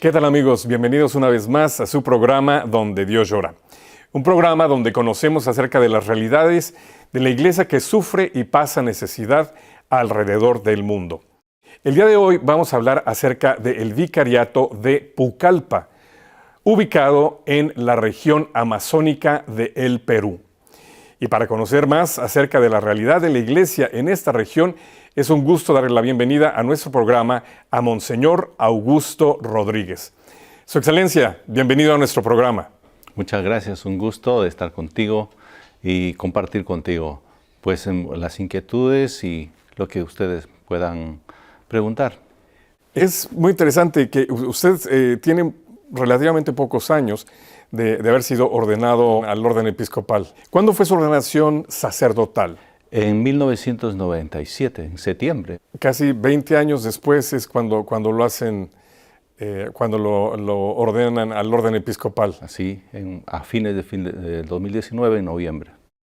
¿Qué tal, amigos? Bienvenidos una vez más a su programa Donde Dios Llora. Un programa donde conocemos acerca de las realidades de la iglesia que sufre y pasa necesidad alrededor del mundo. El día de hoy vamos a hablar acerca del vicariato de Pucallpa, ubicado en la región amazónica del Perú. Y para conocer más acerca de la realidad de la iglesia en esta región, es un gusto darle la bienvenida a nuestro programa a Monseñor Augusto Rodríguez. Su Excelencia, bienvenido a nuestro programa. Muchas gracias, un gusto de estar contigo y compartir contigo pues las inquietudes y lo que ustedes puedan preguntar. Es muy interesante que usted tiene relativamente pocos años de haber sido ordenado al orden episcopal. ¿Cuándo fue su ordenación sacerdotal? En 1997, en septiembre. Casi 20 años después es cuando lo hacen, cuando lo ordenan al orden episcopal. Así, a fines de 2019, en noviembre.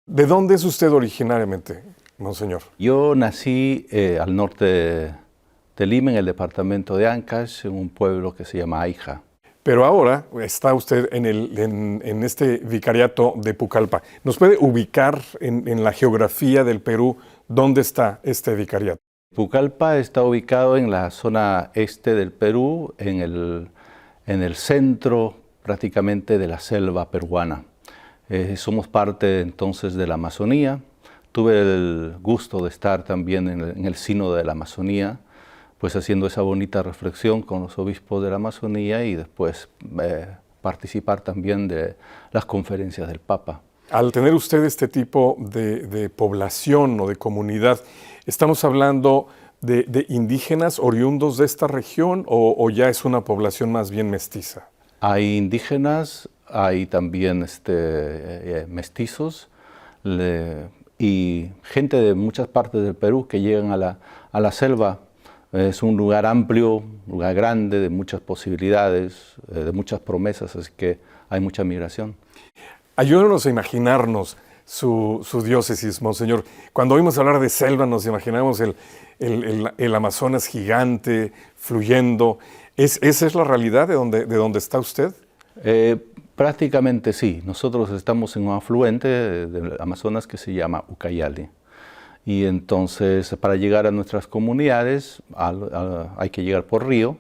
¿De dónde es usted originariamente, Monseñor? Yo nací al norte de Lima, en el departamento de Ancash, en un pueblo que se llama Aija. Pero ahora está usted en este vicariato de Pucallpa. ¿Nos puede ubicar en la geografía del Perú dónde está este vicariato? Pucallpa está ubicado en la zona este del Perú, en el centro prácticamente de la selva peruana. Somos parte entonces de la Amazonía. Tuve el gusto de estar también en el sínodo de la Amazonía, pues haciendo esa bonita reflexión con los obispos de la Amazonía y después participar también de las conferencias del Papa. Al tener usted este tipo de población o de comunidad, ¿estamos hablando de indígenas oriundos de esta región o ya es una población más bien mestiza? Hay indígenas, hay también mestizos y gente de muchas partes del Perú que llegan a la selva. Es un lugar amplio, un lugar grande, de muchas posibilidades, de muchas promesas, así que hay mucha migración. Ayúdanos a imaginarnos su diócesis, Monseñor. Cuando oímos hablar de selva nos imaginamos el Amazonas gigante, fluyendo. ¿Esa es la realidad de donde está usted? Prácticamente sí. Nosotros estamos en un afluente del Amazonas que se llama Ucayali. Y entonces, para llegar a nuestras comunidades, hay que llegar por río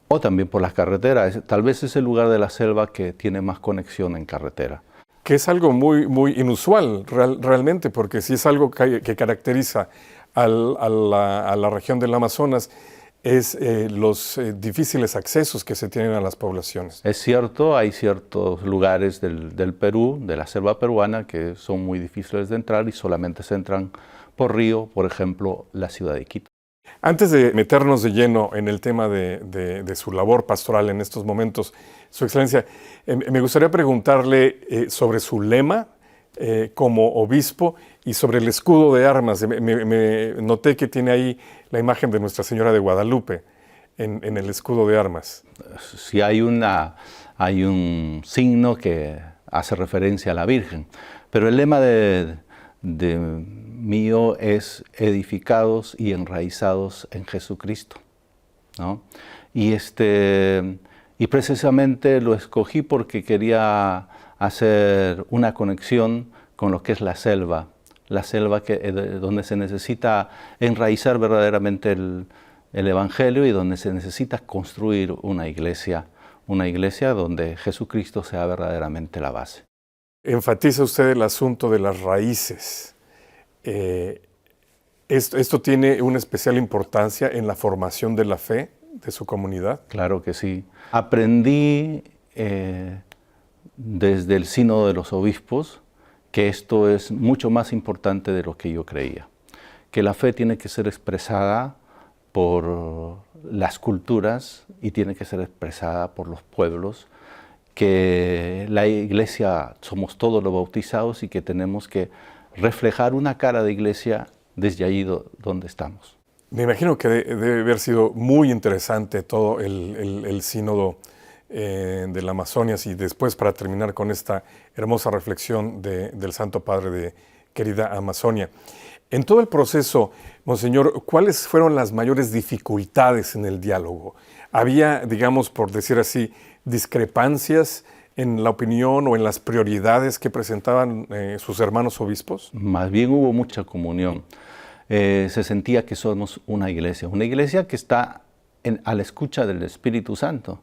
o también por las carreteras. Tal vez es el lugar de la selva que tiene más conexión en carretera. Que es algo muy, muy inusual realmente, porque sí es algo que caracteriza a la región del Amazonas, es los difíciles accesos que se tienen a las poblaciones. Es cierto, hay ciertos lugares del Perú, de la selva peruana, que son muy difíciles de entrar y solamente se entran por río, por ejemplo, la ciudad de Quito. Antes de meternos de lleno en el tema de su labor pastoral en estos momentos, Su Excelencia, me gustaría preguntarle sobre su lema como obispo y sobre el escudo de armas. Me noté que tiene ahí la imagen de Nuestra Señora de Guadalupe en el escudo de armas. Sí, hay un signo que hace referencia a la Virgen, pero el lema de mío es edificados y enraizados en Jesucristo, ¿no? Y precisamente lo escogí porque quería hacer una conexión con lo que es la selva donde se necesita enraizar verdaderamente el Evangelio y donde se necesita construir una iglesia donde Jesucristo sea verdaderamente la base. Enfatiza usted el asunto de las raíces. ¿Esto tiene una especial importancia en la formación de la fe de su comunidad? Claro que sí. Aprendí desde el Sínodo de los Obispos que esto es mucho más importante de lo que yo creía. Que la fe tiene que ser expresada por las culturas y tiene que ser expresada por los pueblos, que la iglesia somos todos los bautizados y que tenemos que reflejar una cara de iglesia desde allí donde estamos. Me imagino que debe haber sido muy interesante todo el sínodo de la Amazonia y después para terminar con esta hermosa reflexión del Santo Padre de querida Amazonia. En todo el proceso, Monseñor, ¿cuáles fueron las mayores dificultades en el diálogo? ¿Había, digamos, por decir así, discrepancias en la opinión o en las prioridades que presentaban sus hermanos obispos? Más bien hubo mucha comunión. Se sentía que somos una iglesia que está a la escucha del Espíritu Santo.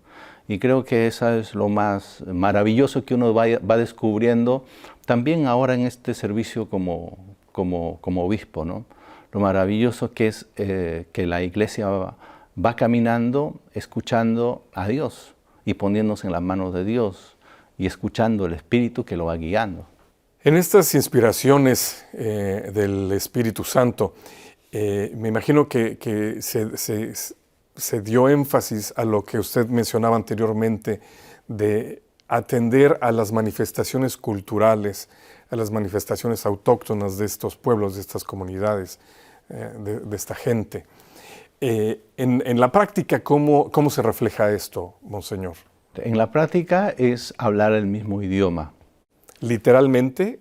Y creo que eso es lo más maravilloso que uno va descubriendo también ahora en este servicio como obispo, ¿no? Lo maravilloso que es que la iglesia va caminando, escuchando a Dios y poniéndose en las manos de Dios y escuchando el Espíritu que lo va guiando. En estas inspiraciones del Espíritu Santo, me imagino que se dio énfasis a lo que usted mencionaba anteriormente de atender a las manifestaciones culturales, a las manifestaciones autóctonas de estos pueblos, de estas comunidades, de esta gente. En la práctica, ¿cómo se refleja esto, Monseñor? En la práctica es hablar el mismo idioma. Literalmente,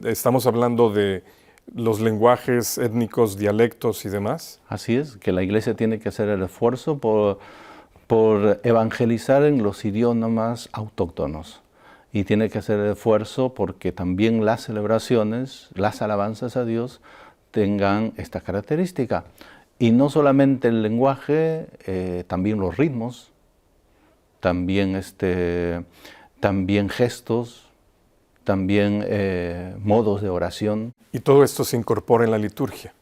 estamos hablando de los lenguajes étnicos, dialectos y demás. Así es, que la iglesia tiene que hacer el esfuerzo por evangelizar en los idiomas autóctonos. Y tiene que hacer el esfuerzo porque también las celebraciones, las alabanzas a Dios, tengan esta característica. Y no solamente el lenguaje, también los ritmos, también gestos, también modos de oración. Y todo esto se incorpora en la liturgia.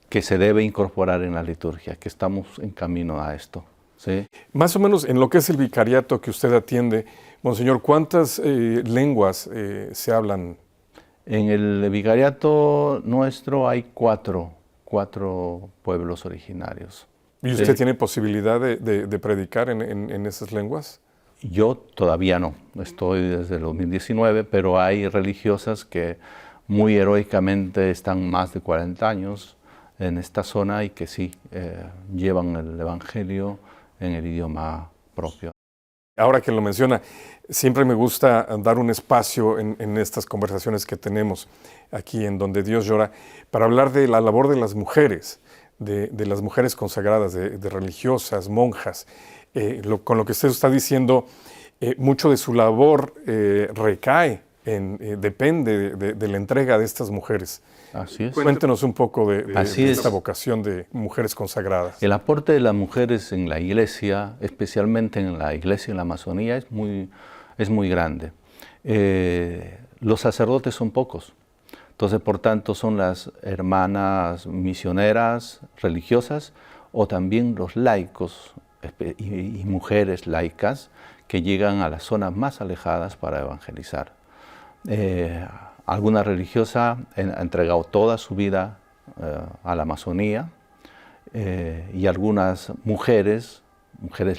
Que se debe incorporar en la liturgia, que estamos en camino a esto. ¿Sí? Más o menos en lo que es el vicariato que usted atiende, Monseñor, ¿cuántas lenguas se hablan? En el vicariato nuestro hay cuatro pueblos originarios. ¿Y usted tiene posibilidad de predicar en esas lenguas? Yo todavía no, estoy desde el 2019, pero hay religiosas que muy heroicamente están más de 40 años en esta zona y que sí, llevan el Evangelio en el idioma propio. Ahora que lo menciona, siempre me gusta dar un espacio en estas conversaciones que tenemos aquí en Donde Dios Llora para hablar de la labor de las mujeres, de las mujeres consagradas, de religiosas, monjas. Con lo que usted está diciendo, mucho de su labor recae, depende de la entrega de estas mujeres. Así es. Cuéntenos un poco de esta vocación de mujeres consagradas. El aporte de las mujeres en la iglesia, especialmente en la iglesia en la Amazonía, es muy grande. Los sacerdotes son pocos, entonces por tanto son las hermanas misioneras religiosas o también los laicos y mujeres laicas que llegan a las zonas más alejadas para evangelizar. Alguna religiosa ha entregado toda su vida a la Amazonía y algunas mujeres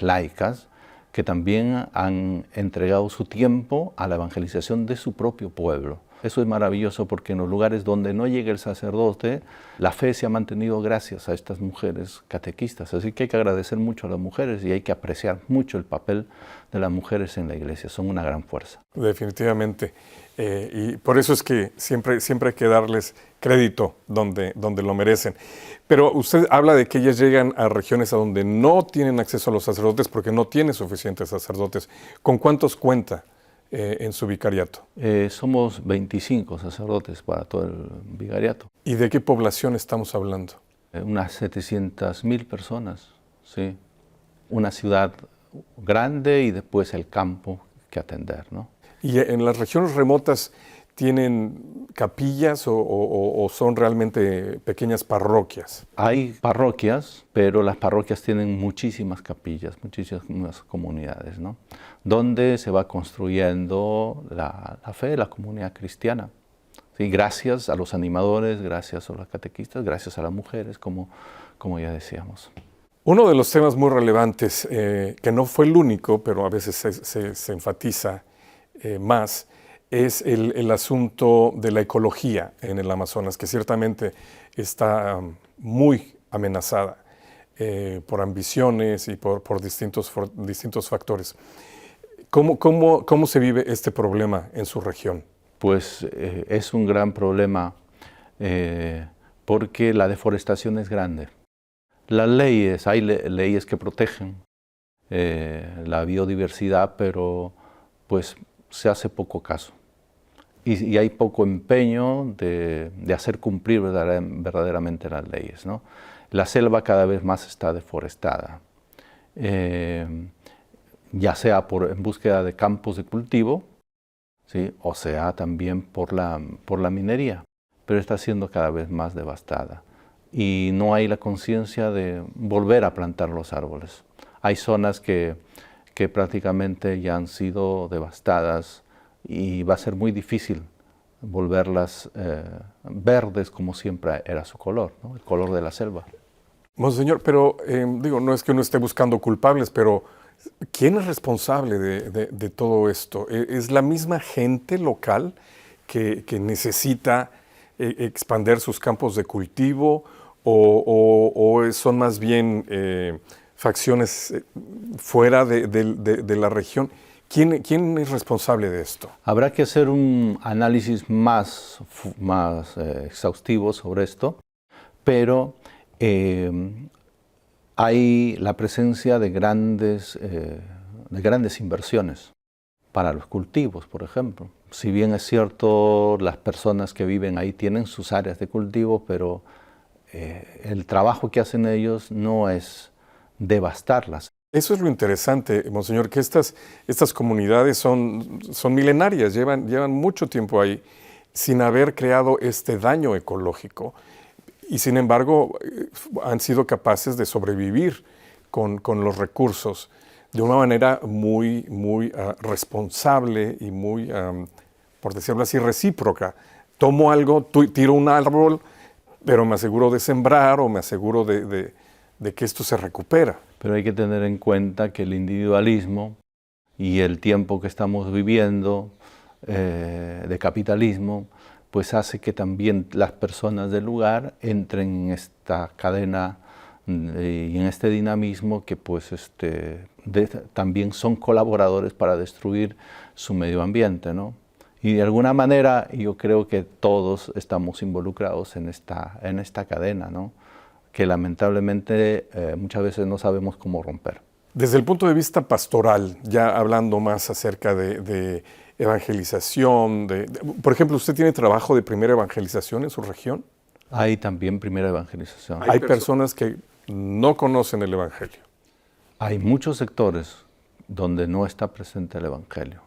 laicas que también han entregado su tiempo a la evangelización de su propio pueblo. Eso es maravilloso porque en los lugares donde no llega el sacerdote, la fe se ha mantenido gracias a estas mujeres catequistas. Así que hay que agradecer mucho a las mujeres y hay que apreciar mucho el papel de las mujeres en la iglesia. Son una gran fuerza. Definitivamente. Y por eso es que siempre hay que darles crédito donde lo merecen. Pero usted habla de que ellas llegan a regiones a donde no tienen acceso a los sacerdotes porque no tienen suficientes sacerdotes. ¿Con cuántos cuenta en su vicariato? Somos 25 sacerdotes para todo el vicariato. ¿Y de qué población estamos hablando? Unas 700.000 personas, sí. Una ciudad grande y después el campo que atender, ¿no? ¿Y en las regiones remotas tienen capillas o son realmente pequeñas parroquias? Hay parroquias, pero las parroquias tienen muchísimas capillas, muchísimas comunidades, ¿no? Donde se va construyendo la fe de la comunidad cristiana. ¿Sí? Gracias a los animadores, gracias a los catequistas, gracias a las mujeres, como ya decíamos. Uno de los temas muy relevantes, que no fue el único, pero a veces se enfatiza más, es el asunto de la ecología en el Amazonas, que ciertamente está muy amenazada por ambiciones y por distintos factores. ¿Cómo se vive este problema en su región? Pues es un gran problema porque la deforestación es grande. Las leyes, hay leyes que protegen la biodiversidad, pero pues se hace poco caso. Y hay poco empeño de hacer cumplir verdaderamente las leyes, ¿no? La selva cada vez más está deforestada, ya sea en búsqueda de campos de cultivo, ¿sí? O sea también por la minería, pero está siendo cada vez más devastada. Y no hay la conciencia de volver a plantar los árboles. Hay zonas que prácticamente ya han sido devastadas y va a ser muy difícil volverlas verdes como siempre era su color, ¿no? El color de la selva. Monseñor, pero no es que uno esté buscando culpables, pero ¿quién es responsable de todo esto? ¿Es la misma gente local que necesita expandir sus campos de cultivo o son más bien facciones fuera de la región? ¿Quién es responsable de esto? Habrá que hacer un análisis más exhaustivo sobre esto, pero hay la presencia de grandes inversiones para los cultivos, por ejemplo. Si bien es cierto, las personas que viven ahí tienen sus áreas de cultivo, pero el trabajo que hacen ellos no es devastarlas. Eso es lo interesante, Monseñor, que estas comunidades son milenarias, llevan mucho tiempo ahí sin haber creado este daño ecológico y sin embargo han sido capaces de sobrevivir con los recursos de una manera muy responsable y muy, por decirlo así, recíproca. Tomo algo, tiro un árbol, pero me aseguro de sembrar o me aseguro de que esto se recupera. Pero hay que tener en cuenta que el individualismo y el tiempo que estamos viviendo de capitalismo, pues hace que también las personas del lugar entren en esta cadena y en este dinamismo que pues también son colaboradores para destruir su medio ambiente, ¿no? Y de alguna manera yo creo que todos estamos involucrados en esta cadena, ¿no? Que lamentablemente muchas veces no sabemos cómo romper. Desde el punto de vista pastoral, ya hablando más acerca de evangelización, por ejemplo, ¿usted tiene trabajo de primera evangelización en su región? Hay también primera evangelización. Hay personas que no conocen el Evangelio. Hay muchos sectores donde no está presente el Evangelio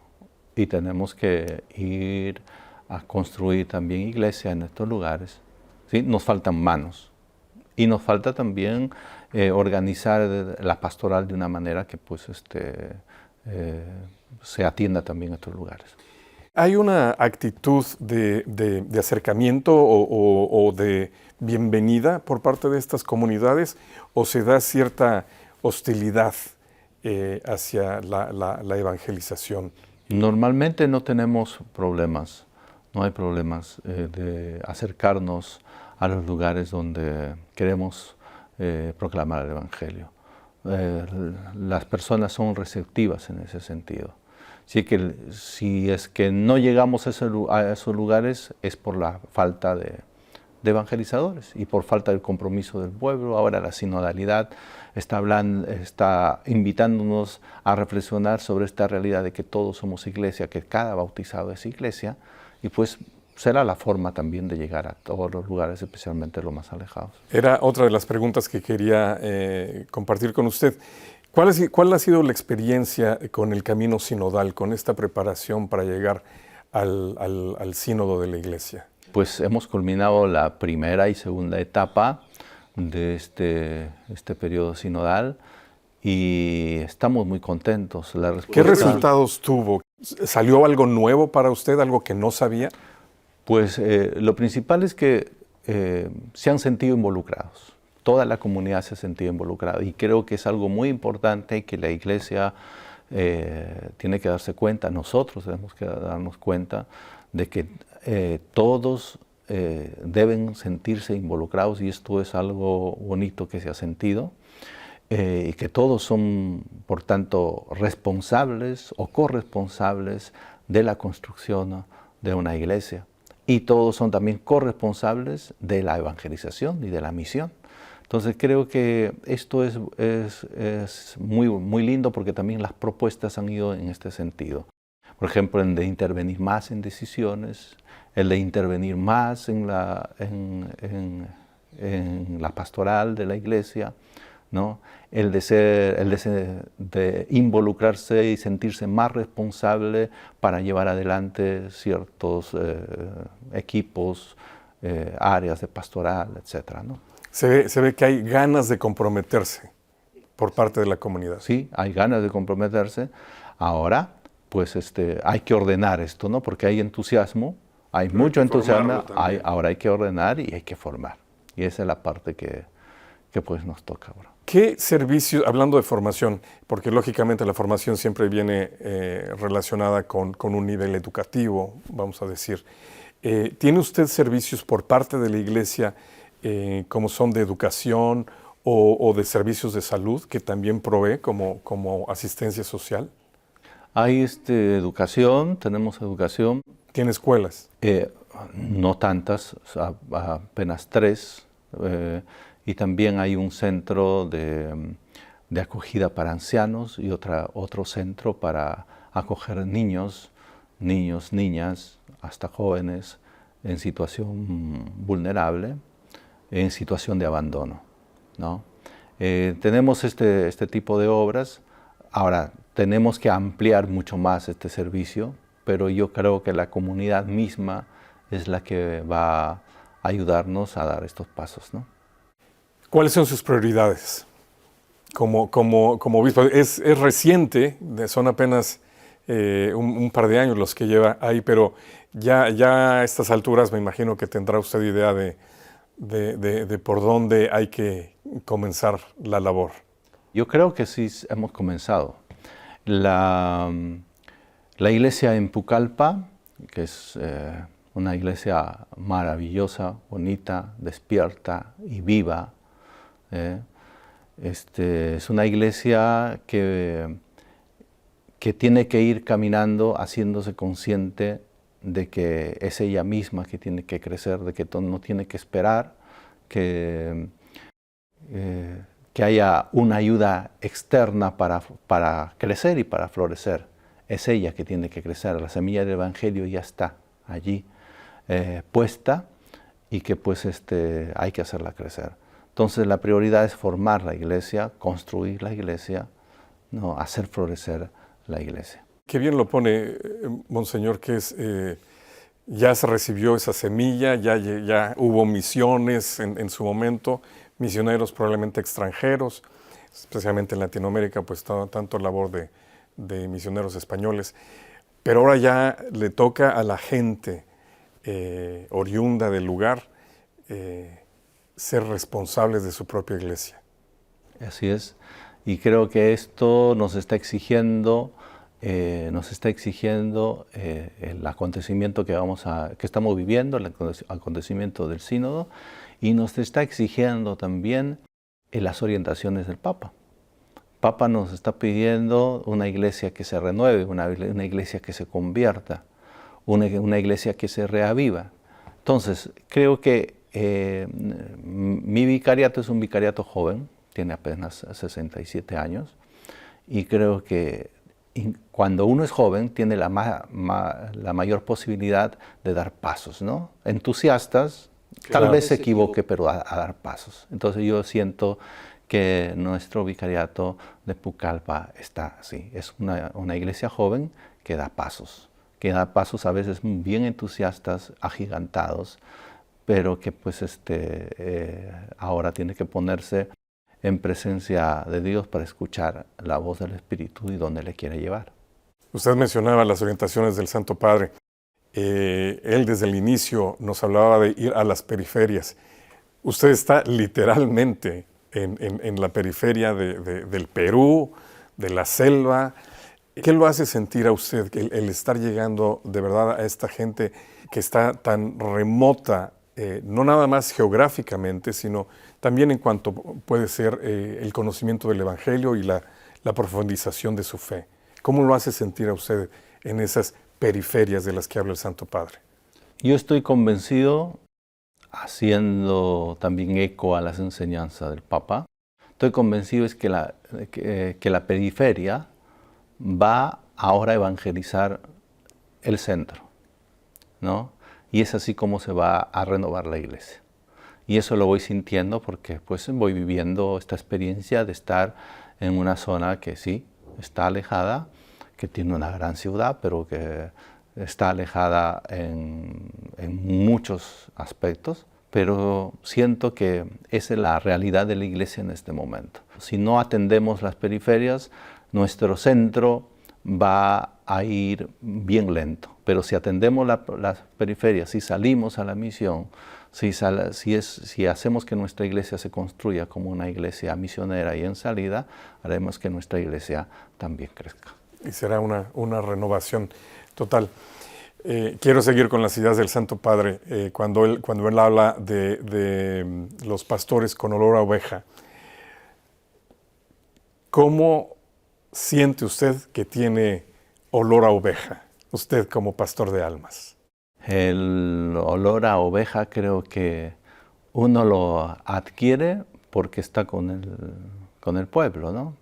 y tenemos que ir a construir también iglesia en estos lugares, ¿sí? Nos faltan manos. Y nos falta también organizar la pastoral de una manera que pues, se atienda también a estos lugares. ¿Hay una actitud de acercamiento o de bienvenida por parte de estas comunidades o se da cierta hostilidad hacia la evangelización? Normalmente no tenemos problemas, no hay problemas de acercarnos a los lugares donde queremos proclamar el Evangelio. Las personas son receptivas en ese sentido. Si es que no llegamos a esos lugares es por la falta de evangelizadores y por falta del compromiso del pueblo. Ahora la sinodalidad está invitándonos a reflexionar sobre esta realidad de que todos somos iglesia, que cada bautizado es iglesia, y pues será la forma también de llegar a todos los lugares, especialmente los más alejados. Era otra de las preguntas que quería compartir con usted. ¿Cuál ha sido la experiencia con el camino sinodal, con esta preparación para llegar al sínodo de la Iglesia? Pues hemos culminado la primera y segunda etapa de este periodo sinodal y estamos muy contentos. ¿Qué resultados tuvo? ¿Salió algo nuevo para usted, algo que no sabía? Pues lo principal es que se han sentido involucrados. Toda la comunidad se ha sentido involucrada y creo que es algo muy importante y que la Iglesia tiene que darse cuenta, nosotros tenemos que darnos cuenta de que todos deben sentirse involucrados y esto es algo bonito que se ha sentido y que todos son, por tanto, responsables o corresponsables de la construcción de una iglesia. y todos son también corresponsables de la evangelización y de la misión. Entonces creo que esto es muy, muy lindo porque también las propuestas han ido en este sentido. Por ejemplo, el de intervenir más en decisiones, el de intervenir más en la pastoral de la iglesia, ¿no? De involucrarse y sentirse más responsable para llevar adelante ciertos equipos, áreas de pastoral, etc., ¿no? Se ve que hay ganas de comprometerse por parte de la comunidad. Sí, hay ganas de comprometerse. Ahora, pues hay que ordenar esto, ¿no? Porque hay entusiasmo, hay mucho entusiasmo, ahora hay que ordenar y hay que formar. Y esa es la parte que pues nos toca ahora. ¿Qué servicios, hablando de formación, porque lógicamente la formación siempre viene relacionada con un nivel educativo, vamos a decir, ¿tiene usted servicios por parte de la iglesia como son de educación o de servicios de salud que también provee como asistencia social? Hay educación, tenemos educación. ¿Tiene escuelas? No tantas, apenas 3. Y también hay un centro de acogida para ancianos y otro centro para acoger niños, niñas, hasta jóvenes en situación vulnerable, en situación de abandono, ¿no? Tenemos este tipo de obras. Ahora, tenemos que ampliar mucho más este servicio, pero yo creo que la comunidad misma es la que va a ayudarnos a dar estos pasos, ¿no? ¿Cuáles son sus prioridades como obispo? Es reciente, son apenas un par de años los que lleva ahí, pero ya a estas alturas me imagino que tendrá usted idea de por dónde hay que comenzar la labor. Yo creo que sí hemos comenzado. La iglesia en Pucallpa, que es una iglesia maravillosa, bonita, despierta y viva, es una iglesia que tiene que ir caminando, haciéndose consciente de que es ella misma que tiene que crecer, de que no tiene que esperar que haya una ayuda externa para crecer y para florecer. Es ella que tiene que crecer. La semilla del Evangelio ya está allí puesta y que pues hay que hacerla crecer. Entonces la prioridad es formar la iglesia, construir la iglesia, ¿no? Hacer florecer la iglesia. Qué bien lo pone, Monseñor, que ya se recibió esa semilla, ya hubo misiones en su momento, misioneros probablemente extranjeros, especialmente en Latinoamérica, pues tanto labor de misioneros españoles, pero ahora ya le toca a la gente oriunda del lugar ser responsables de su propia iglesia. Así es, y creo que esto nos está exigiendo el acontecimiento que estamos viviendo, el acontecimiento del sínodo, y nos está exigiendo también las orientaciones del Papa. El Papa nos está pidiendo una iglesia que se renueve, una iglesia que se convierta, una iglesia que se reaviva. Entonces, creo que mi vicariato es un vicariato joven, tiene apenas 67 años, y creo que cuando uno es joven tiene la mayor posibilidad de dar pasos, ¿no? Entusiastas, tal vez se equivoque, pero a dar pasos. Entonces yo siento que nuestro vicariato de Pucallpa está así. Es una iglesia joven que da pasos a veces bien entusiastas, agigantados, pero que pues ahora tiene que ponerse en presencia de Dios para escuchar la voz del Espíritu y dónde le quiere llevar. Usted mencionaba las orientaciones del Santo Padre. Él desde el inicio nos hablaba de ir a las periferias. Usted está literalmente en la periferia del Perú, de la selva. ¿Qué lo hace sentir a usted el estar llegando de verdad a esta gente que está tan remota, no nada más geográficamente, sino también en cuanto puede ser el conocimiento del Evangelio y la profundización de su fe? ¿Cómo lo hace sentir a usted en esas periferias de las que habla el Santo Padre? Yo estoy convencido, haciendo también eco a las enseñanzas del Papa, estoy convencido es que la periferia va ahora a evangelizar el centro, ¿no? Y es así como se va a renovar la iglesia. Y eso lo voy sintiendo porque pues voy viviendo esta experiencia de estar en una zona que sí, está alejada, que tiene una gran ciudad, pero que está alejada en muchos aspectos, pero siento que esa es la realidad de la iglesia en este momento. Si no atendemos las periferias, nuestro centro va a ir bien lento, pero si atendemos las periferias, si salimos a la misión, si hacemos que nuestra iglesia se construya como una iglesia misionera y en salida, haremos que nuestra iglesia también crezca. Y será una renovación total. Quiero seguir con las ideas del Santo Padre cuando él habla de los pastores con olor a oveja. ¿Cómo siente usted que tiene olor a oveja, usted como pastor de almas? El olor a oveja creo que uno lo adquiere porque está con el pueblo, ¿no?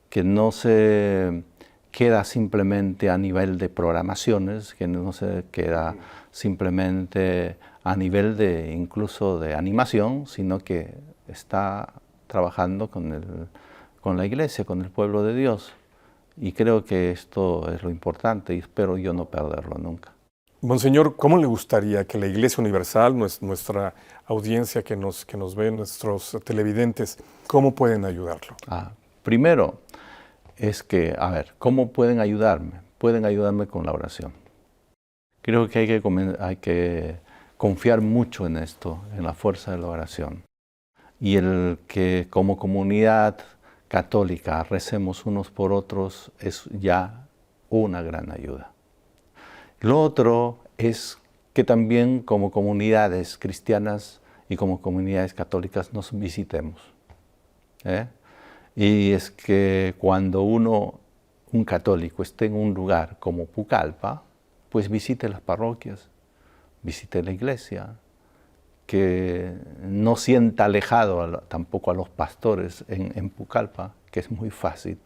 Que no se queda simplemente a nivel de programaciones, que no se queda simplemente a nivel de incluso de animación, sino que está trabajando con la iglesia, con el pueblo de Dios. Y creo que esto es lo importante y espero yo no perderlo nunca. Monseñor, ¿cómo le gustaría que la Iglesia Universal, nuestra audiencia que nos ve, nuestros televidentes, cómo pueden ayudarlo? Primero es que, ¿cómo pueden ayudarme? Pueden ayudarme con la oración. Creo que hay que confiar mucho en esto, en la fuerza de la oración. Y el que como comunidad católica recemos unos por otros es ya una gran ayuda. Lo otro es que también como comunidades cristianas y como comunidades católicas nos visitemos. Y es que cuando un católico esté en un lugar como Pucallpa, pues visite las parroquias, visite la iglesia, que no sienta alejado tampoco a los pastores en Pucallpa, que es muy fácil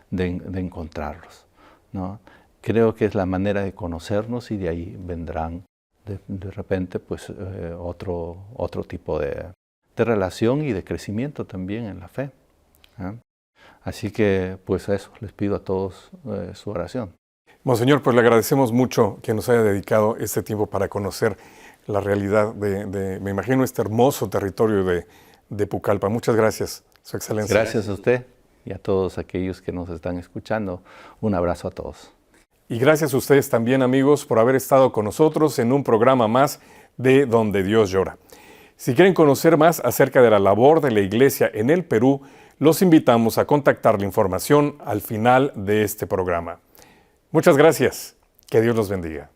de encontrarlos, ¿no? Creo que es la manera de conocernos y de ahí vendrán de repente pues, otro tipo de relación y de crecimiento también en la fe. Así que pues eso, les pido a todos su oración. Monseñor, pues le agradecemos mucho que nos haya dedicado este tiempo para conocer la realidad me imagino, este hermoso territorio de Pucallpa. Muchas gracias, Su Excelencia. Gracias a usted y a todos aquellos que nos están escuchando. Un abrazo a todos. Y gracias a ustedes también, amigos, por haber estado con nosotros en un programa más de Donde Dios Llora. Si quieren conocer más acerca de la labor de la Iglesia en el Perú, los invitamos a contactar la información al final de este programa. Muchas gracias. Que Dios los bendiga.